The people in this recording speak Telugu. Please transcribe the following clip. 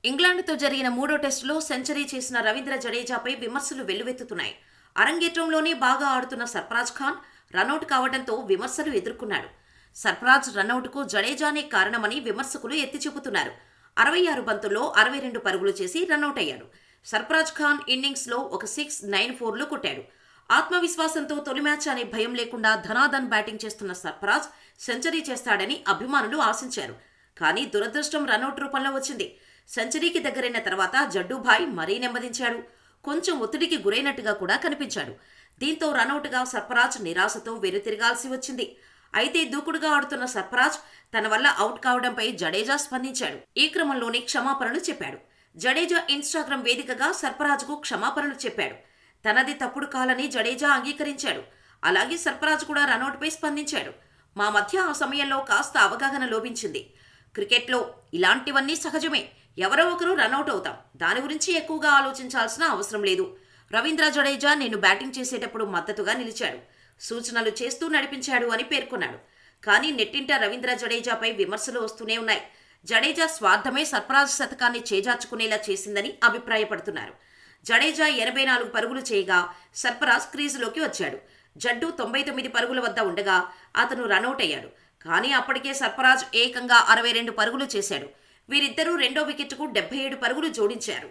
ఇంగ్లాండ్తో జరిగిన మూడో టెస్టులో సెంచరీ చేసిన రవీంద్ర జడేజాపై విమర్శలు వెల్లువెత్తుతున్నాయి. అరంగేట్రంలోనే బాగా ఆడుతున్న సర్ఫరాజ్ ఖాన్ రనౌట్ కావడంతో విమర్శలు ఎదుర్కొన్నాడు. సర్ఫరాజ్ రనౌట్కు జడేజానే కారణమని విమర్శకులు ఎత్తిచూపుతున్నారు. 66 బంతుల్లో 62 పరుగులు చేసి రనౌట్ అయ్యాడు. సర్ఫరాజ్ ఖాన్ ఇన్నింగ్స్లో ఒక 6, 9 4లు కొట్టాడు. ఆత్మవిశ్వాసంతో తొలి మ్యాచ్ అనే భయం లేకుండా ధనాధన్ బ్యాటింగ్ చేస్తున్న సర్ఫరాజ్ సెంచరీ చేస్తాడని అభిమానులు ఆశించారు. కానీ దురదృష్టం రనౌట్ రూపంలో వచ్చింది. సెంచరీకి దగ్గరైన తర్వాత జడ్డూభాయ్ మరీ నెమ్మదించాడు. కొంచెం ఒత్తిడికి గురైనట్టుగా కూడా కనిపించాడు. దీంతో రనౌట్గా సర్ఫరాజ్ నిరాశతో వెనుతిరగాల్సి వచ్చింది. అయితే దూకుడుగా ఆడుతున్న సర్ఫరాజ్ తన వల్ల అవుట్ కావడంపై జడేజా స్పందించాడు. ఈ క్రమంలోనే క్షమాపణలు చెప్పాడు. జడేజా ఇన్స్టాగ్రామ్ వేదికగా సర్ఫరాజ్కు క్షమాపణలు చెప్పాడు. తనది తప్పుడు కాలని జడేజా అంగీకరించాడు. అలాగే సర్ఫరాజ్ కూడా రనౌట్పై స్పందించాడు. మా మధ్య ఆ సమయంలో కాస్త అవగాహన లోపించింది. క్రికెట్లో ఇలాంటివన్నీ సహజమే. ఎవరో ఒకరు రనౌట్ అవుతాం. దాని గురించి ఎక్కువగా ఆలోచించాల్సిన అవసరం లేదు. రవీంద్ర జడేజా నేను బ్యాటింగ్ చేసేటప్పుడు మద్దతుగా నిలిచాడు. సూచనలు చేస్తూ నడిపించాడు అని పేర్కొన్నాడు. కానీ నెట్టింట రవీంద్ర జడేజాపై విమర్శలు వస్తూనే ఉన్నాయి. జడేజా స్వార్థమే సర్ఫరాజ్ శతకాన్ని చేజార్చుకునేలా చేసిందని అభిప్రాయపడుతున్నారు. జడేజా 84 పరుగులు చేయగా సర్ఫరాజ్ క్రీజులోకి వచ్చాడు. జడ్డు 99 పరుగుల వద్ద ఉండగా అతను రనౌట్ అయ్యాడు. కానీ అప్పటికే సర్ఫరాజ్ ఏకంగా 62 పరుగులు చేశాడు. వీరిద్దరూ రెండో వికెట్కు 77 పరుగులు జోడించారు.